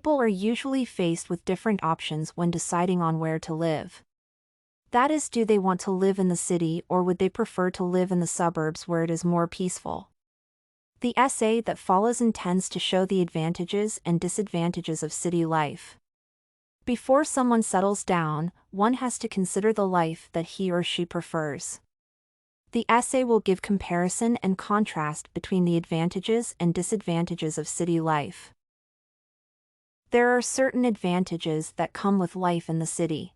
People are usually faced with different options when deciding on where to live. That is, do they want to live in the city or would they prefer to live in the suburbs where it is more peaceful? The essay that follows intends to show the advantages and disadvantages of city life. Before someone settles down, one has to consider the life that he or she prefers. The essay will give comparison and contrast between the advantages and disadvantages of city life. There are certain advantages that come with life in the city.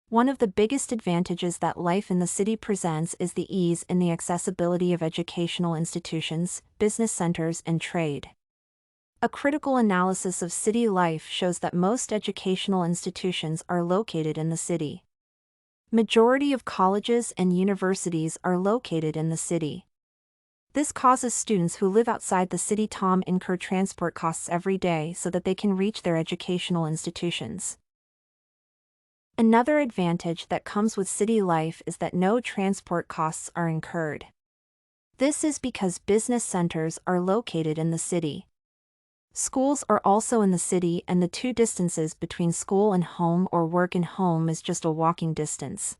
One of the biggest advantages that life in the city presents is the ease and the accessibility of educational institutions, business centers, and trade. A critical analysis of city life shows that most educational institutions are located in the city. Majority of colleges and universities are located in the city. This causes students who live outside the city to incur transport costs every day so that they can reach their educational institutions. Another advantage that comes with city life is that no transport costs are incurred. This is because business centers are located in the city. Schools are also in the city, and the two distances between school and home or work and home is just a walking distance.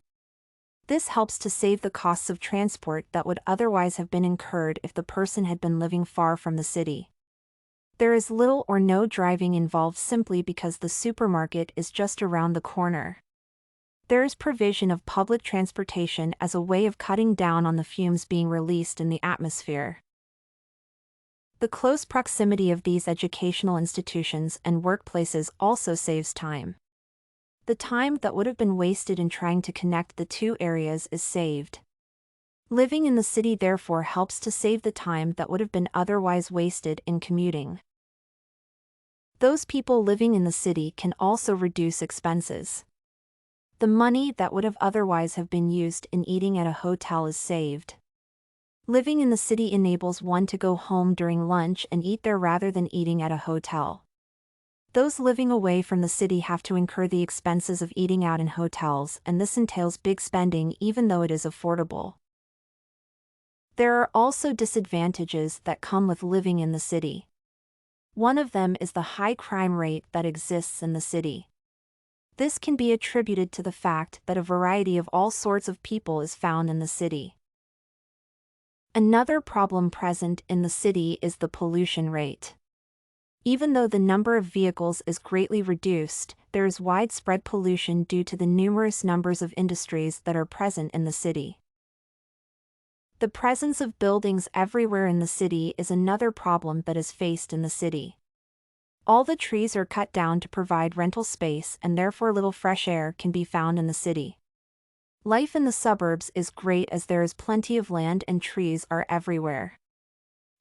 This helps to save the costs of transport that would otherwise have been incurred if the person had been living far from the city. There is little or no driving involved simply because the supermarket is just around the corner. There is provision of public transportation as a way of cutting down on the fumes being released in the atmosphere. The close proximity of these educational institutions and workplaces also saves time. The time that would have been wasted in trying to connect the two areas is saved. Living in the city therefore helps to save the time that would have been otherwise wasted in commuting. Those people living in the city can also reduce expenses. The money that would have otherwise have been used in eating at a hotel is saved. Living in the city enables one to go home during lunch and eat there rather than eating at a hotel. Those living away from the city have to incur the expenses of eating out in hotels, and this entails big spending even though it is affordable. There are also disadvantages that come with living in the city. One of them is the high crime rate that exists in the city. This can be attributed to the fact that a variety of all sorts of people is found in the city. Another problem present in the city is the pollution rate. Even though the number of vehicles is greatly reduced, there is widespread pollution due to the numerous numbers of industries that are present in the city. The presence of buildings everywhere in the city is another problem that is faced in the city. All the trees are cut down to provide rental space, and therefore little fresh air can be found in the city. Life in the suburbs is great as there is plenty of land and trees are everywhere.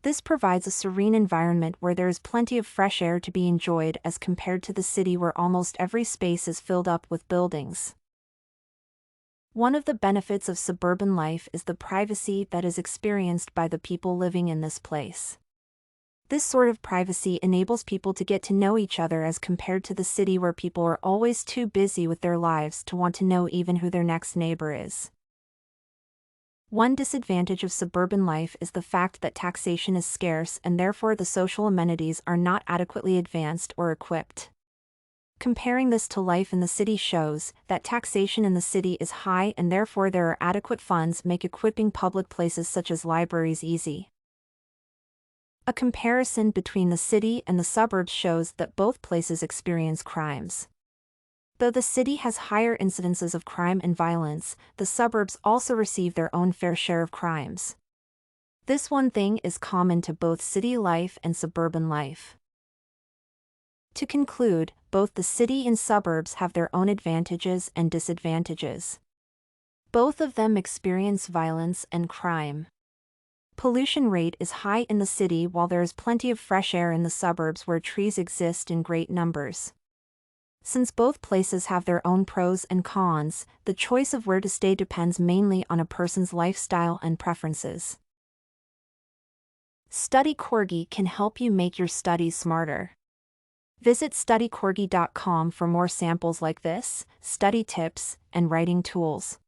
This provides a serene environment where there is plenty of fresh air to be enjoyed as compared to the city where almost every space is filled up with buildings. One of the benefits of suburban life is the privacy that is experienced by the people living in this place. This sort of privacy enables people to get to know each other as compared to the city where people are always too busy with their lives to want to know even who their next neighbor is. One disadvantage of suburban life is the fact that taxation is scarce and therefore the social amenities are not adequately advanced or equipped. Comparing this to life in the city shows that taxation in the city is high and therefore there are adequate funds make equipping public places such as libraries easy. A comparison between the city and the suburbs shows that both places experience crimes. Though the city has higher incidences of crime and violence, the suburbs also receive their own fair share of crimes. This one thing is common to both city life and suburban life. To conclude, both the city and suburbs have their own advantages and disadvantages. Both of them experience violence and crime. Pollution rate is high in the city while there is plenty of fresh air in the suburbs where trees exist in great numbers. Since both places have their own pros and cons, the choice of where to stay depends mainly on a person's lifestyle and preferences. Study Corgi can help you make your studies smarter. Visit studycorgi.com for more samples like this, study tips, and writing tools.